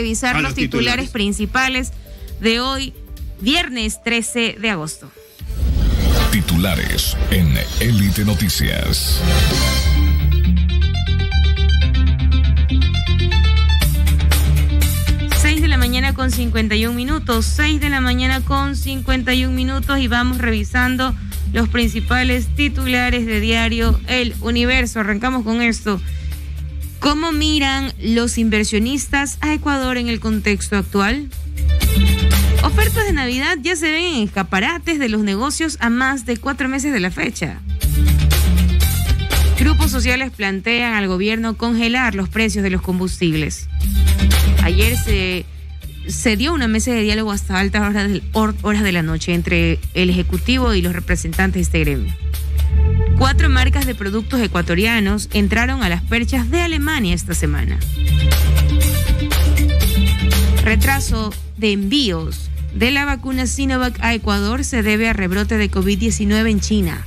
revisar los titulares principales de hoy, viernes 13 de agosto. Titulares en Élite Noticias. Con 51 minutos, 6 de la mañana con 51 minutos, y vamos revisando los principales titulares de diario El Universo. Arrancamos con esto. ¿Cómo miran los inversionistas a Ecuador en el contexto actual? Ofertas de Navidad ya se ven en escaparates de los negocios a más de 4 meses de la fecha. Grupos sociales plantean al gobierno congelar los precios de los combustibles. Ayer se dio una mesa de diálogo hasta altas horas de la noche entre el Ejecutivo y los representantes de este gremio. 4 marcas de productos ecuatorianos entraron a las perchas de Alemania esta semana. Retraso de envíos de la vacuna Sinovac a Ecuador se debe a rebrote de COVID-19 en China.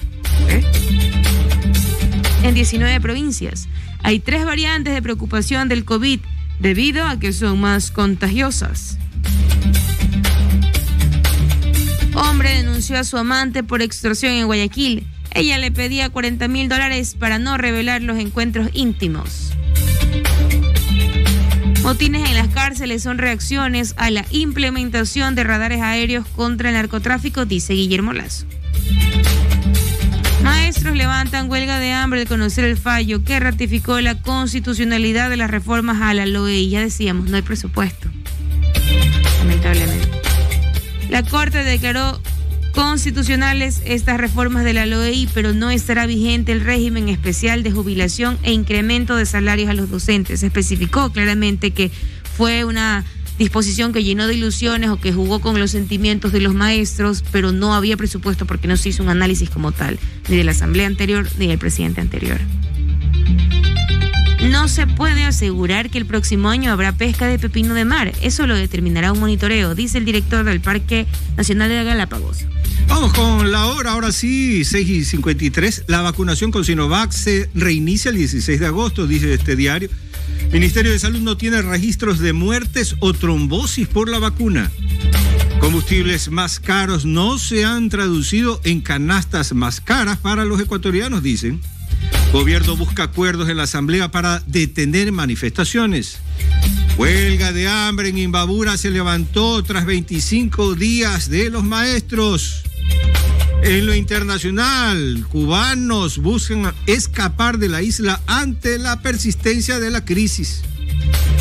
En 19 provincias hay 3 variantes de preocupación del COVID, debido a que son más contagiosas. Hombre denunció a su amante por extorsión en Guayaquil. Ella le pedía $40,000 para no revelar los encuentros íntimos. Motines en las cárceles son reacciones a la implementación de radares aéreos contra el narcotráfico, dice Guillermo Lazo. Maestros levantan huelga de hambre al conocer el fallo que ratificó la constitucionalidad de las reformas a la LOEI. Ya decíamos, no hay presupuesto, lamentablemente. La Corte declaró constitucionales estas reformas de la LOEI, pero no estará vigente el régimen especial de jubilación e incremento de salarios a los docentes. Se especificó claramente que fue una disposición que llenó de ilusiones o que jugó con los sentimientos de los maestros, pero no había presupuesto porque no se hizo un análisis como tal, ni de la asamblea anterior ni del presidente anterior. No se puede asegurar que el próximo año habrá pesca de pepino de mar. Eso lo determinará un monitoreo, dice el director del Parque Nacional de Galápagos. Vamos con la hora, ahora sí, 6:53. La vacunación con Sinovac se reinicia el 16 de agosto, dice este diario. Ministerio de Salud no tiene registros de muertes o trombosis por la vacuna. Combustibles más caros no se han traducido en canastas más caras para los ecuatorianos, dicen. Gobierno busca acuerdos en la Asamblea para detener manifestaciones. Huelga de hambre en Imbabura se levantó tras 25 días de los maestros. En lo internacional, cubanos buscan escapar de la isla ante la persistencia de la crisis.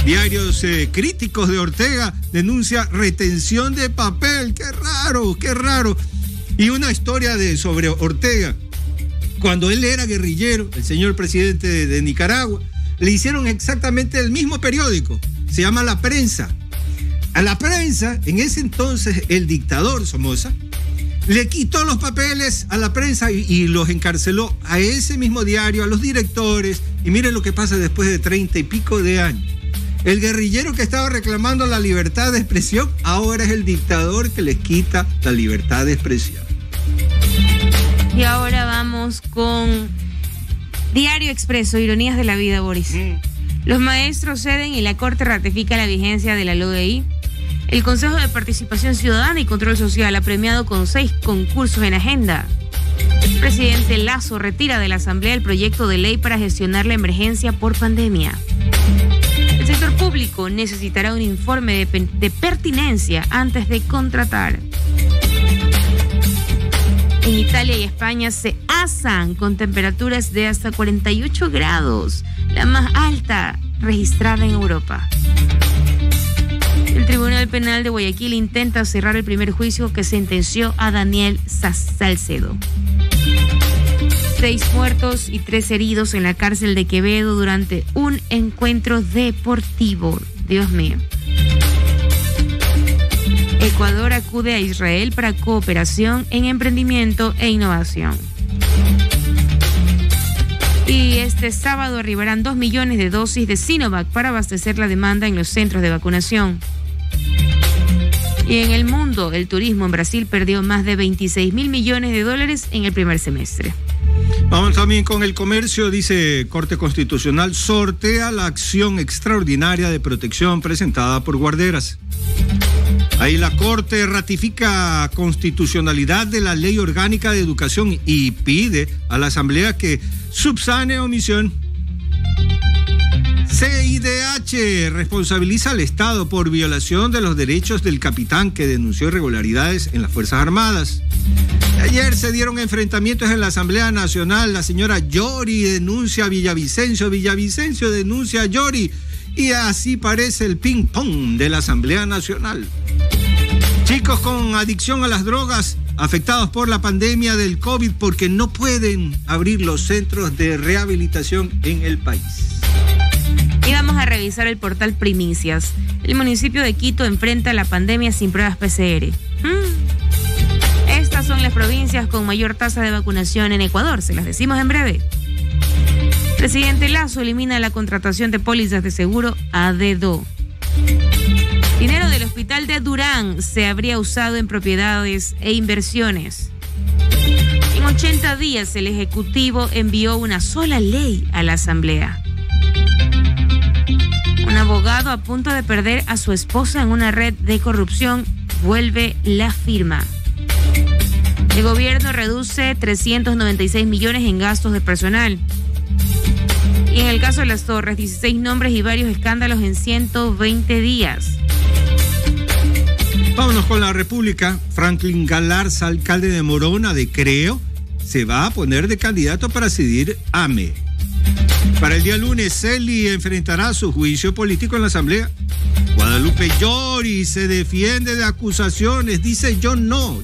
Diarios críticos de Ortega denuncia retención de papel. ¡Qué raro, qué raro! Y una historia sobre Ortega. Cuando él era guerrillero, el señor presidente de Nicaragua, le hicieron exactamente el mismo periódico. Se llama La Prensa. A La Prensa, en ese entonces, el dictador Somoza le quitó los papeles a La Prensa y los encarceló a ese mismo diario, a los directores. Y miren lo que pasa después de 30 y pico de años. El guerrillero que estaba reclamando la libertad de expresión, ahora es el dictador que les quita la libertad de expresión. Y ahora vamos con Diario Expreso, ironías de la vida, Boris. Los maestros ceden y la Corte ratifica la vigencia de la LOEI. El Consejo de Participación Ciudadana y Control Social ha premiado con 6 concursos en agenda. El presidente Lazo retira de la Asamblea el proyecto de ley para gestionar la emergencia por pandemia. El sector público necesitará un informe de pertinencia antes de contratar. En Italia y España se asan con temperaturas de hasta 48 grados, la más alta registrada en Europa. El Tribunal Penal de Guayaquil intenta cerrar el primer juicio que sentenció a Daniel Salcedo. 6 muertos y 3 heridos en la cárcel de Quevedo durante un encuentro deportivo. Dios mío. Ecuador acude a Israel para cooperación en emprendimiento e innovación. Y este sábado arribarán 2 millones de dosis de Sinovac para abastecer la demanda en los centros de vacunación. Y en el mundo, el turismo en Brasil perdió más de $26,000 millones en el primer semestre. Vamos también con el comercio. Dice Corte Constitucional sortea la acción extraordinaria de protección presentada por guarderas. Ahí la Corte ratifica constitucionalidad de la Ley Orgánica de Educación y pide a la Asamblea que subsane omisión. CIDH responsabiliza al Estado por violación de los derechos del capitán que denunció irregularidades en las Fuerzas Armadas. Ayer se dieron enfrentamientos en la Asamblea Nacional. La señora Yori denuncia a Villavicencio, Villavicencio denuncia a Yori. Y así parece el ping-pong de la Asamblea Nacional. Chicos con adicción a las drogas afectados por la pandemia del COVID porque no pueden abrir los centros de rehabilitación en el país. Y vamos a revisar el portal Primicias. El municipio de Quito enfrenta la pandemia sin pruebas PCR. Estas son las provincias con mayor tasa de vacunación en Ecuador. Se las decimos en breve. Presidente Lasso elimina la contratación de pólizas de seguro a dedo. Dinero del hospital de Durán se habría usado en propiedades e inversiones. En 80 días el Ejecutivo envió una sola ley a la Asamblea. Un abogado a punto de perder a su esposa en una red de corrupción vuelve la firma. El gobierno reduce 396 millones en gastos de personal. Y en el caso de las Torres, 16 nombres y varios escándalos en 120 días. Vámonos con la República. Franklin Galarza, alcalde de Morona de Creo, se va a poner de candidato para decidir AME. Para el día lunes, Celi enfrentará su juicio político en la Asamblea. Guadalupe Yori se defiende de acusaciones, dice yo no.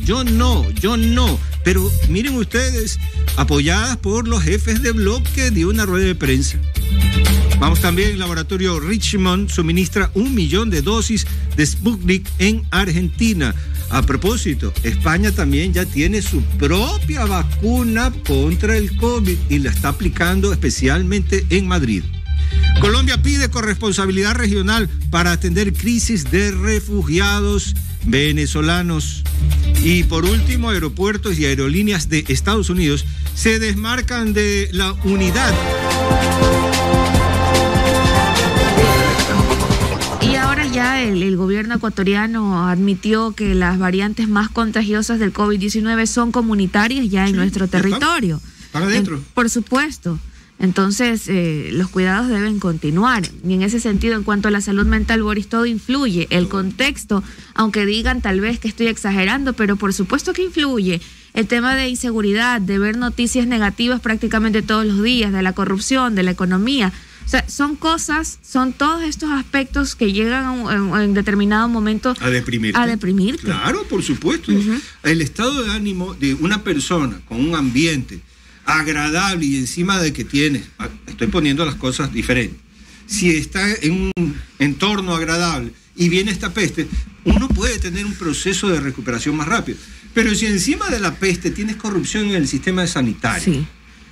Pero miren ustedes, apoyadas por los jefes de bloque de una rueda de prensa. Vamos también, el laboratorio Richmond suministra 1 millón de dosis de Sputnik en Argentina. A propósito, España también ya tiene su propia vacuna contra el COVID y la está aplicando especialmente en Madrid. Colombia pide corresponsabilidad regional para atender crisis de refugiados venezolanos. Y por último, aeropuertos y aerolíneas de Estados Unidos se desmarcan de la unidad. Y ahora ya el gobierno ecuatoriano admitió que las variantes más contagiosas del COVID-19 son comunitarias ya en nuestro territorio. Están adentro. Por supuesto. Entonces, los cuidados deben continuar. Y en ese sentido, en cuanto a la salud mental, Boris, todo influye. El contexto, aunque digan tal vez que estoy exagerando, pero por supuesto que influye. El tema de inseguridad, de ver noticias negativas prácticamente todos los días, de la corrupción, de la economía. O sea, son todos estos aspectos que llegan en determinado momento a deprimirte. Claro, por supuesto. Uh-huh. El estado de ánimo de una persona con un ambiente agradable y encima de que tiene, estoy poniendo las cosas diferentes, si está en un entorno agradable y viene esta peste, uno puede tener un proceso de recuperación más rápido. Pero si encima de la peste tienes corrupción en el sistema sanitario, sí,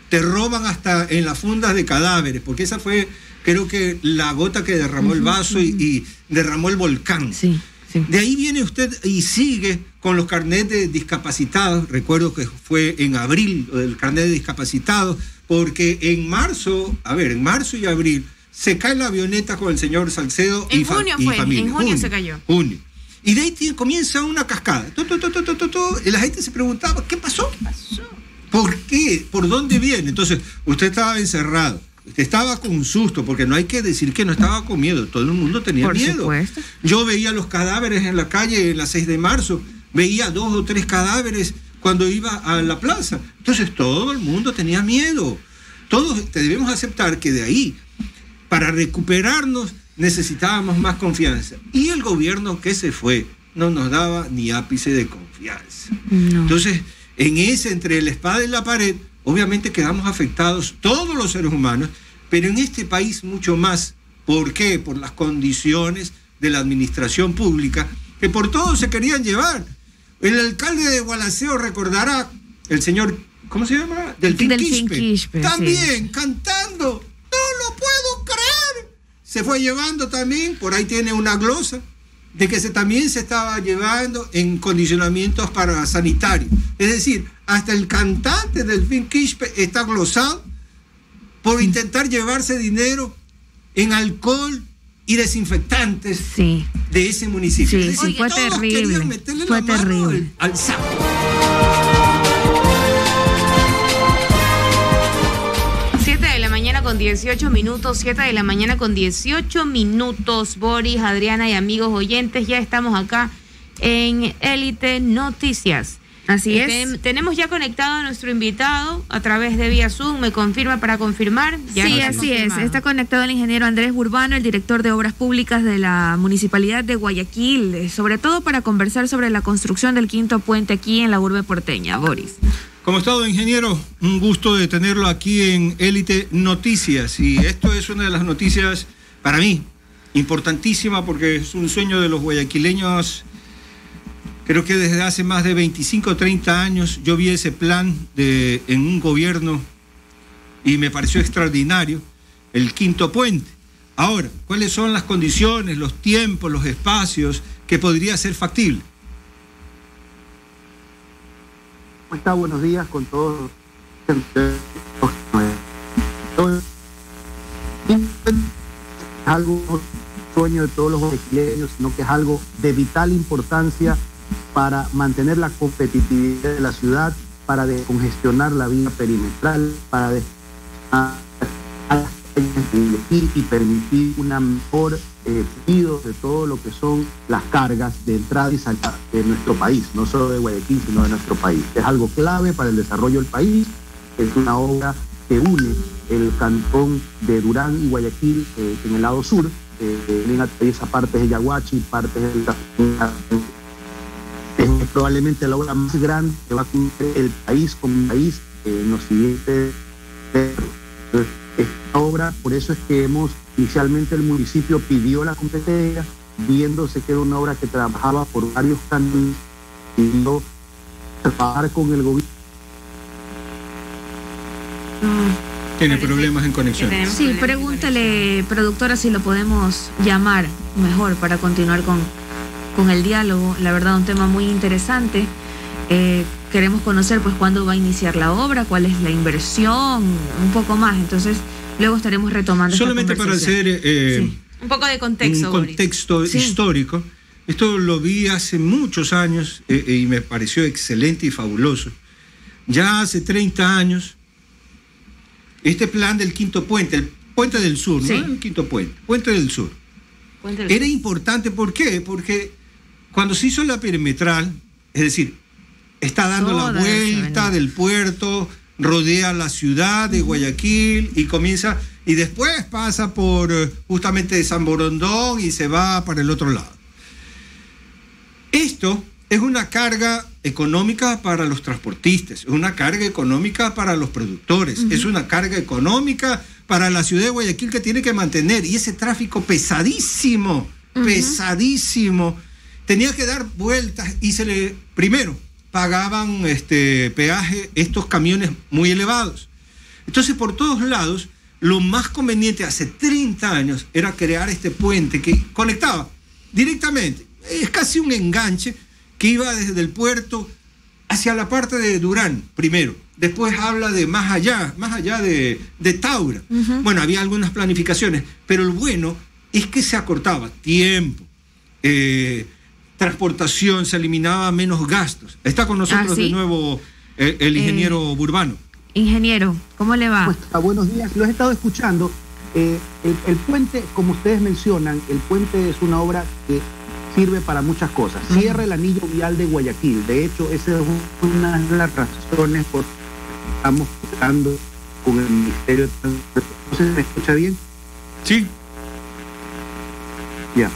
te roban hasta en las fundas de cadáveres, porque esa fue, creo que, la gota que derramó el vaso y derramó el volcán. Sí. Sí. De ahí viene usted y sigue con los carnets de discapacitados. Recuerdo que fue en abril el carnet de discapacitados, porque en marzo y abril se cae la avioneta con el señor Salcedo y familia. En junio se cayó. Junio. Y de ahí comienza una cascada. Y la gente se preguntaba, ¿qué pasó? ¿Por qué? ¿Por dónde viene? Entonces, usted estaba encerrado. Estaba con un susto, porque no hay que decir que no estaba con miedo, todo el mundo tenía miedo. Supuesto. Yo veía los cadáveres en la calle en la 6 de marzo, veía 2 o 3 cadáveres cuando iba a la plaza. Entonces todo el mundo tenía miedo. Todos debemos aceptar que de ahí, para recuperarnos, necesitábamos más confianza. Y el gobierno que se fue no nos daba ni ápice de confianza. No. Entonces, entre la espada y la pared, obviamente quedamos afectados todos los seres humanos, pero en este país mucho más. ¿Por qué? Por las condiciones de la administración pública, que por todo se querían llevar. El alcalde de Gualaceo recordará, el señor, ¿cómo se llama? Delfín Quispe. También, sí, cantando, no lo puedo creer. Se fue llevando también, por ahí tiene una glosa, de que también se estaba llevando en condicionamientos para sanitarios. Es decir, hasta el cantante Delfín Quispe está glosado por intentar llevarse dinero en alcohol y desinfectantes de ese municipio. Sí, sí, fue terrible. Fue terrible. Al saco. 7 de la mañana con 18 minutos, 7 de la mañana con 18 minutos. Boris, Adriana y amigos oyentes, ya estamos acá en Élite Noticias. Así es. Tenemos ya conectado a nuestro invitado a través de vía Zoom. ¿Me confirma para confirmar? Ya sí, así es. Está conectado el ingeniero Andrés Burbano, el director de Obras Públicas de la Municipalidad de Guayaquil, sobre todo para conversar sobre la construcción del quinto puente aquí en la urbe porteña. Boris. ¿Cómo está, ingeniero? Un gusto de tenerlo aquí en Élite Noticias. Y esto es una de las noticias, para mí, importantísima, porque es un sueño de los guayaquileños. Creo que desde hace más de 25 o 30 años yo vi ese plan en un gobierno y me pareció extraordinario, el quinto puente. Ahora, ¿cuáles son las condiciones, los tiempos, los espacios que podría ser factible? ¿Cómo está? Buenos días con todos. Algo sueño de todos los guayaquileños, sino que es algo de vital importancia para mantener la competitividad de la ciudad, para descongestionar la vía perimetral, para y permitir una mejor fluido de todo lo que son las cargas de entrada y salida de nuestro país, no solo de Guayaquil, sino de nuestro país. Es algo clave para el desarrollo del país, es una obra que une el cantón de Durán y Guayaquil en el lado sur, esa parte de Yaguachi, parte de es probablemente la obra más grande que va a cumplir el país como país en los siguientes. Esta obra, por eso es que inicialmente el municipio pidió la competencia, viéndose que era una obra que trabajaba por varios caminos, y trabajar con el gobierno. Tiene problemas en conexión. Sí, pregúntale, productora, si lo podemos llamar mejor para continuar con el diálogo. La verdad, un tema muy interesante. Queremos conocer pues cuándo va a iniciar la obra, cuál es la inversión, un poco más. Entonces, luego estaremos retomando. Solamente para hacer un poco de contexto. Un contexto histórico. Esto lo vi hace muchos años y me pareció excelente y fabuloso. Ya hace 30 años, este plan del quinto puente, el puente del sur, ¿no? El quinto puente del sur. Era importante, ¿por qué? Porque cuando se hizo la perimetral, es decir, está dando la vuelta del puerto, rodea la ciudad de Guayaquil y después pasa por justamente San Borondón y se va para el otro lado. Esto es una carga económica para los transportistas, es una carga económica para los productores, es una carga económica para la ciudad de Guayaquil, que tiene que mantener, y ese tráfico pesadísimo, pesadísimo, tenía que dar vueltas y primero pagaban peaje estos camiones muy elevados. Entonces, por todos lados, lo más conveniente hace 30 años era crear este puente que conectaba directamente, es casi un enganche que iba desde el puerto hacia la parte de Durán primero. Después habla de más allá de Taura. Bueno, había algunas planificaciones, pero lo bueno es que se acortaba tiempo, transportación, se eliminaba menos gastos. Está con nosotros de nuevo el ingeniero Burbano. Ingeniero, ¿cómo le va? Pues, buenos días, los he estado escuchando. El puente, como ustedes mencionan, el puente es una obra que sirve para muchas cosas. Cierra el anillo vial de Guayaquil. De hecho, esa es una de las razones por las que estamos buscando con el Ministerio de Transporte. ¿No se me escucha bien? Sí. Ya.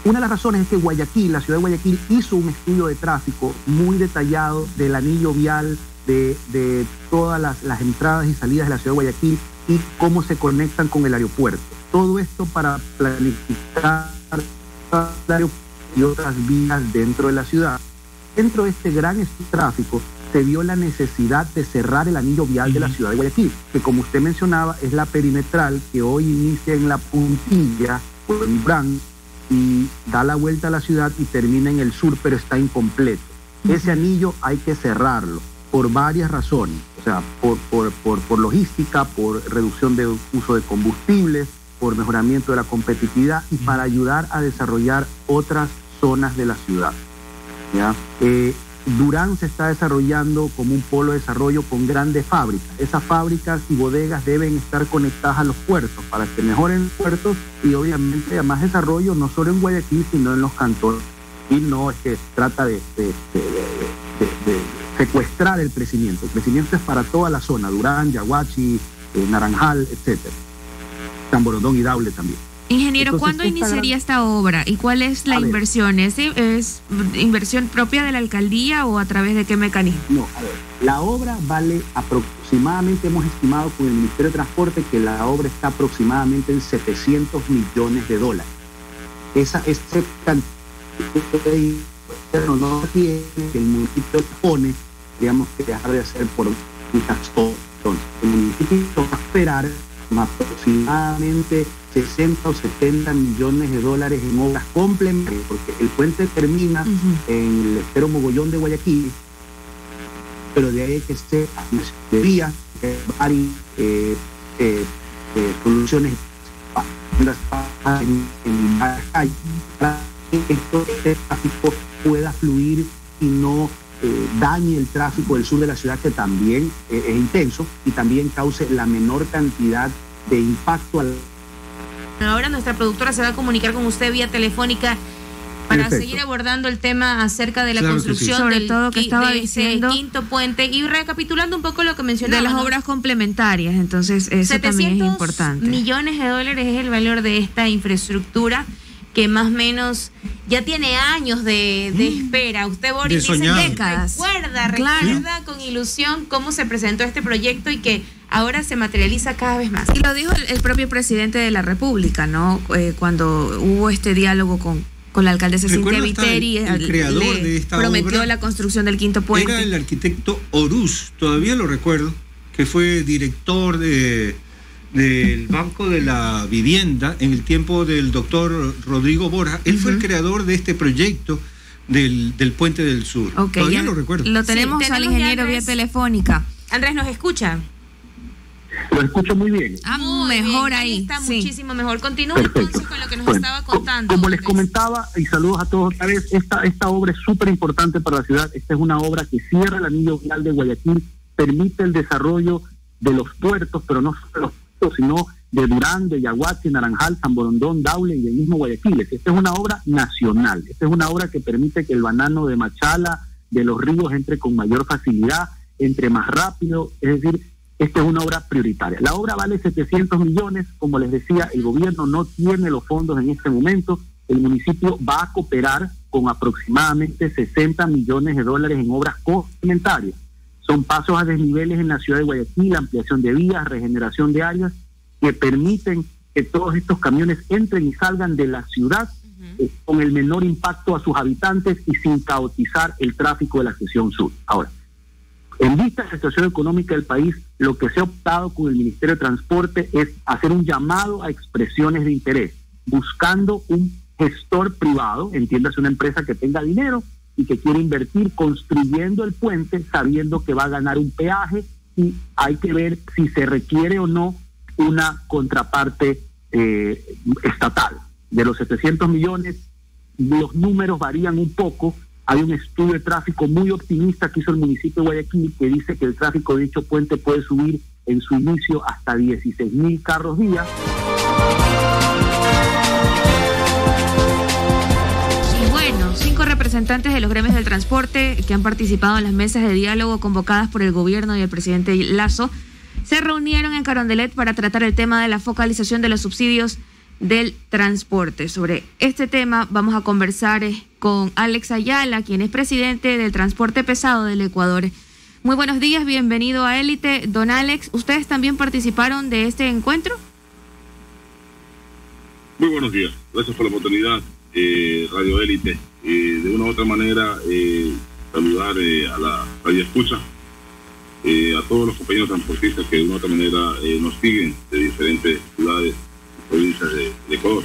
Una de las razones es que Guayaquil, la ciudad de Guayaquil, hizo un estudio de tráfico muy detallado del anillo vial, de todas las entradas y salidas de la ciudad de Guayaquil y cómo se conectan con el aeropuerto. Todo esto para planificar y otras vías dentro de la ciudad. Dentro de este gran tráfico se vio la necesidad de cerrar el anillo vial de la ciudad de Guayaquil, que como usted mencionaba es la perimetral que hoy inicia en la puntilla, en Durán, y da la vuelta a la ciudad y termina en el sur, pero está incompleto. Ese anillo hay que cerrarlo por varias razones, o sea, por logística, por reducción de uso de combustibles, por mejoramiento de la competitividad y para ayudar a desarrollar otras zonas de la ciudad, ¿ya? Durán se está desarrollando como un polo de desarrollo con grandes fábricas. Esas fábricas y bodegas deben estar conectadas a los puertos para que mejoren los puertos y obviamente a más desarrollo no solo en Guayaquil sino en los cantones. Y no es que trata de secuestrar el crecimiento. El crecimiento es para toda la zona, Durán, Yaguachi, Naranjal, etcétera. San Borondón y Daule también. Ingeniero, Entonces, ¿cuándo iniciaría esta obra y cuál es la inversión? ¿Es inversión propia de la alcaldía o a través de qué mecanismo? No, a ver, la obra vale aproximadamente, hemos estimado con el Ministerio de Transporte que la obra está aproximadamente en $700 millones. Esa cantidad no tiene que el municipio pone, digamos, que dejar de hacer por muchas cosas. Entonces, el municipio va a esperar aproximadamente 60 o 70 millones de dólares en obras complementarias, porque el puente termina en el estero Mogollón de Guayaquil, pero de ahí hay que ser de vías, varias soluciones en la calle para que este tráfico pueda fluir y no dañe el tráfico del sur de la ciudad, que también es intenso y también cause la menor cantidad de impacto al... Ahora nuestra productora se va a comunicar con usted vía telefónica para seguir abordando el tema acerca de la construcción Sobre del todo que estaba diciendo quinto puente y recapitulando un poco lo que mencionaba. De las obras complementarias, entonces eso también es importante. $700 millones es el valor de esta infraestructura que más o menos ya tiene años de espera. Usted, Boris, dice décadas. Recuerda con ilusión cómo se presentó este proyecto y que ahora se materializa cada vez más. Y lo dijo el propio presidente de la República, ¿no? Cuando hubo este diálogo con la alcaldesa Cintia Viteri, el creador de esta prometió obra, la construcción del quinto puente. Era el arquitecto Orús, todavía lo recuerdo, que fue director del Banco de la Vivienda en el tiempo del doctor Rodrigo Borja. Él fue el creador de este proyecto del Puente del Sur. Todavía lo recuerdo. Lo tenemos al ingeniero vía telefónica. Andrés, ¿nos escucha? Lo escucho muy bien. Muy mejor bien, ahí. Está muchísimo mejor. Continúa entonces con lo que nos estaba contando. Como les comentaba, y saludos a todos otra vez, esta obra es súper importante para la ciudad. Esta es una obra que cierra el anillo vial de Guayaquil, permite el desarrollo de los puertos, pero no solo los puertos, sino de Durán, de Yaguachi, Naranjal, San Borondón, Daule y del mismo Guayaquil. Esta es una obra nacional. Esta es una obra que permite que el banano de Machala, de los ríos, entre con mayor facilidad, entre más rápido, es decir, esta es una obra prioritaria. La obra vale 700 millones, como les decía, el gobierno no tiene los fondos en este momento, el municipio va a cooperar con aproximadamente 60 millones de dólares en obras complementarias. Son pasos a desniveles en la ciudad de Guayaquil, ampliación de vías, regeneración de áreas, que permiten que todos estos camiones entren y salgan de la ciudad con el menor impacto a sus habitantes y sin caotizar el tráfico de la sección sur. Ahora, en vista de la situación económica del país, lo que se ha optado con el Ministerio de Transporte es hacer un llamado a expresiones de interés, buscando un gestor privado, entiéndase una empresa que tenga dinero y que quiere invertir construyendo el puente, sabiendo que va a ganar un peaje y hay que ver si se requiere o no una contraparte estatal. De los 700 millones, los números varían un poco. Hay un estudio de tráfico muy optimista que hizo el municipio de Guayaquil que dice que el tráfico de dicho puente puede subir en su inicio hasta 16,000 carros día. Y bueno, 5 representantes de los gremios del transporte que han participado en las mesas de diálogo convocadas por el gobierno y el presidente Lasso se reunieron en Carondelet para tratar el tema de la focalización de los subsidios del transporte. Sobre este tema vamos a conversar con Alex Ayala, quien es presidente del transporte pesado del Ecuador. Muy buenos días, bienvenido a Élite. Don Alex, ¿ustedes también participaron de este encuentro? Muy buenos días, gracias por la oportunidad, Radio Élite. De una u otra manera, saludar a la radio escucha, a todos los compañeros transportistas que de una u otra manera nos siguen de diferentes ciudades, provincias de Ecuador.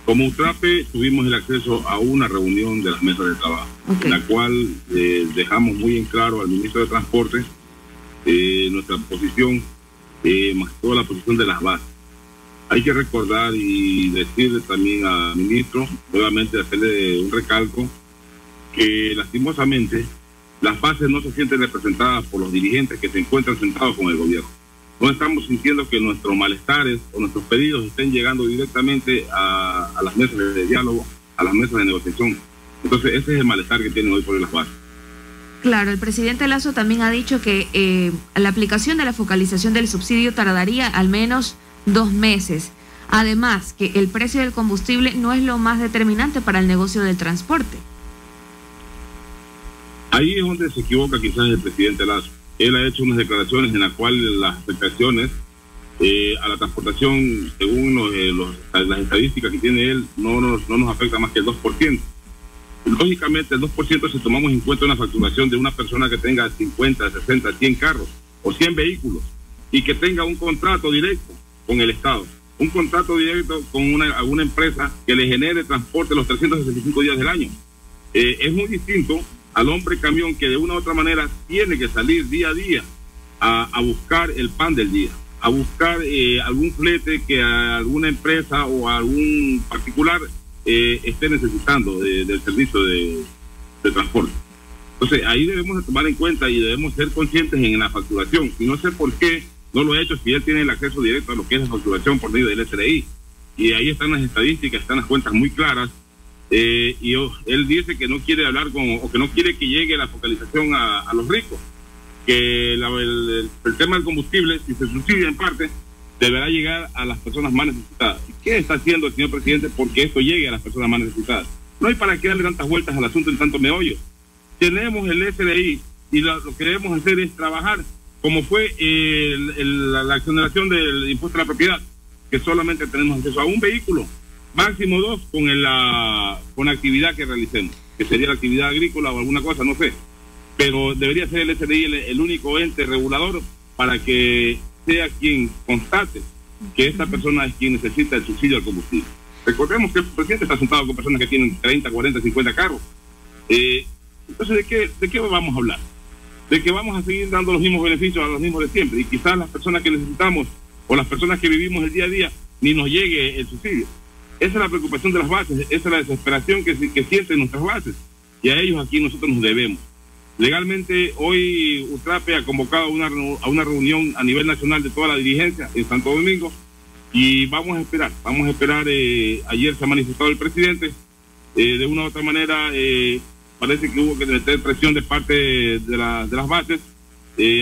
Como UTRAPE tuvimos el acceso a una reunión de las mesas de trabajo, en la cual dejamos muy en claro al ministro de Transporte nuestra posición, más toda la posición de las bases. Hay que recordar y decirle también al ministro, nuevamente hacerle un recalco, que lastimosamente las bases no se sienten representadas por los dirigentes que se encuentran sentados con el gobierno. No estamos sintiendo que nuestros malestares o nuestros pedidos estén llegando directamente a las mesas de diálogo, a las mesas de negociación. Entonces ese es el malestar que tienen hoy por las bases. Claro, el presidente Lasso también ha dicho que la aplicación de la focalización del subsidio tardaría al menos 2 meses. Además, que el precio del combustible no es lo más determinante para el negocio del transporte. Ahí es donde se equivoca quizás el presidente Lasso. Él ha hecho unas declaraciones en las cuales las afectaciones a la transportación, según las estadísticas que tiene él, no nos afecta más que el 2%. Lógicamente, el 2% si tomamos en cuenta una facturación de una persona que tenga 50, 60, 100 carros o 100 vehículos y que tenga un contrato directo con el Estado, un contrato directo con alguna empresa que le genere transporte los 365 días del año. Es muy distinto al hombre camión que de una u otra manera tiene que salir día a día a buscar el pan del día, a buscar algún flete que alguna empresa o algún particular esté necesitando del servicio de transporte. Entonces ahí debemos de tomar en cuenta y debemos ser conscientes en la facturación, y no sé por qué no lo ha hecho si él tiene el acceso directo a lo que es la facturación por medio del SRI, y ahí están las estadísticas, están las cuentas muy claras. Y él dice que no quiere hablar o que no quiere que llegue la focalización a los ricos, que el tema del combustible, si se subsidia en parte, deberá llegar a las personas más necesitadas. ¿Qué está haciendo el señor presidente porque esto llegue a las personas más necesitadas? No hay para qué darle tantas vueltas al asunto en tanto meollo. Tenemos el SRI y lo que debemos hacer es trabajar como fue la exoneración del impuesto a la propiedad, que solamente tenemos acceso a un vehículo, máximo 2 con la actividad que realicemos, que sería la actividad agrícola o alguna cosa, no sé. Pero debería ser el SRI el único ente regulador para que sea quien constate que esta persona es quien necesita el subsidio al combustible. Recordemos que el presidente está sentado con personas que tienen 30, 40, 50 carros. Entonces, ¿de qué vamos a hablar? De que vamos a seguir dando los mismos beneficios a los mismos de siempre, y quizás las personas que necesitamos o las personas que vivimos el día a día ni nos llegue el subsidio. Esa es la preocupación de las bases, esa es la desesperación que sienten nuestras bases, y a ellos aquí nosotros nos debemos. Legalmente, hoy UTRAPE ha convocado a una reunión a nivel nacional de toda la dirigencia en Santo Domingo, y vamos a esperar. Ayer se ha manifestado el presidente, de una u otra manera parece que hubo que meter presión de parte de las bases,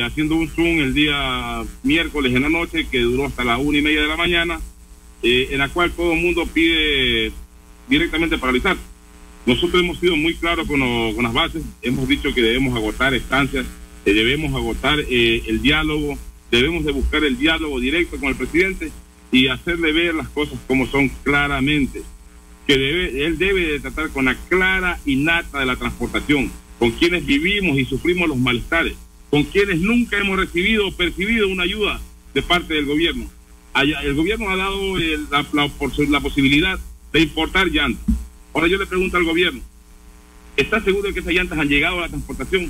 haciendo un Zoom el día miércoles en la noche, que duró hasta las 1:30 de la mañana, en la cual todo el mundo pide directamente paralizar. Nosotros hemos sido muy claros con las bases, hemos dicho que debemos agotar estancias, debemos agotar el diálogo, debemos de buscar el diálogo directo con el presidente y hacerle ver las cosas como son claramente, que él debe de tratar con la clara y nata de la transportación, con quienes vivimos y sufrimos los malestares, con quienes nunca hemos recibido o percibido una ayuda de parte del gobierno. El gobierno ha dado la posibilidad de importar llantas. Ahora yo le pregunto al gobierno, ¿está seguro de que esas llantas han llegado a la transportación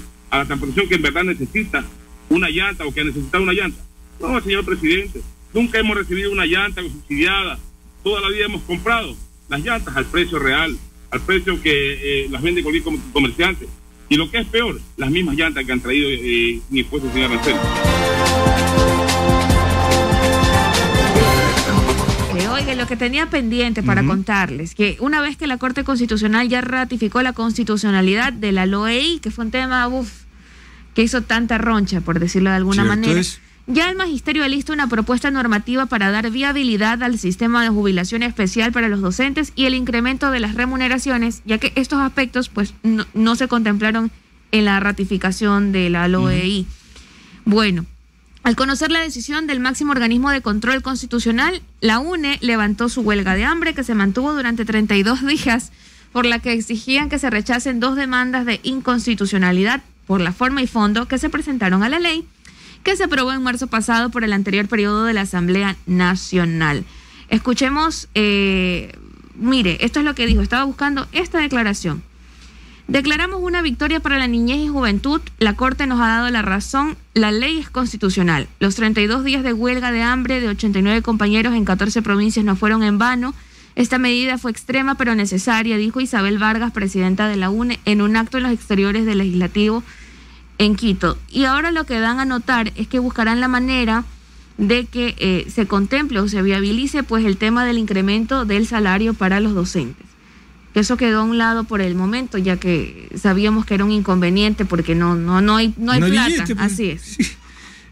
que en verdad necesita una llanta o que ha necesitado una llanta? No, señor presidente, nunca hemos recibido una llanta subsidiada, toda la vida hemos comprado las llantas al precio real, al precio que las vende cualquier comerciante, y lo que es peor, las mismas llantas que han traído impuestos sin arancel. Oiga, lo que tenía pendiente para contarles, que una vez que la Corte Constitucional ya ratificó la constitucionalidad de la LOEI, que fue un tema que hizo tanta roncha, por decirlo de alguna manera, ya el magisterio alista una propuesta normativa para dar viabilidad al sistema de jubilación especial para los docentes y el incremento de las remuneraciones, ya que estos aspectos pues no se contemplaron en la ratificación de la LOEI. Bueno, al conocer la decisión del máximo organismo de control constitucional, la UNE levantó su huelga de hambre, que se mantuvo durante 32 días, por la que exigían que se rechacen 2 demandas de inconstitucionalidad por la forma y fondo que se presentaron a la ley, que se aprobó en marzo pasado por el anterior periodo de la Asamblea Nacional. Escuchemos Mire, esto es lo que dijo, estaba buscando esta declaración. Declaramos una victoria para la niñez y juventud. La Corte nos ha dado la razón. La ley es constitucional. Los 32 días de huelga de hambre de 89 compañeros en 14 provincias no fueron en vano. Esta medida fue extrema pero necesaria, dijo Isabel Vargas, presidenta de la UNE, en un acto en los exteriores del Legislativo en Quito. Y ahora lo que dan a notar es que buscarán la manera de que se contemple o se viabilice pues el tema del incremento del salario para los docentes. Eso quedó a un lado por el momento, ya que sabíamos que era un inconveniente porque no hay plata, billete, pues. Así es. Sí.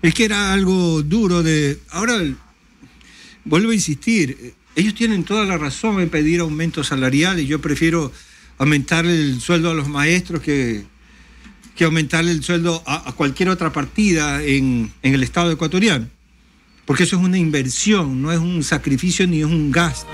Es que era algo duro de... Ahora, vuelvo a insistir, ellos tienen toda la razón en pedir aumentos salariales. Yo prefiero aumentarle el sueldo a los maestros que aumentarle el sueldo a cualquier otra partida en el Estado ecuatoriano. Porque eso es una inversión, no es un sacrificio ni es un gasto.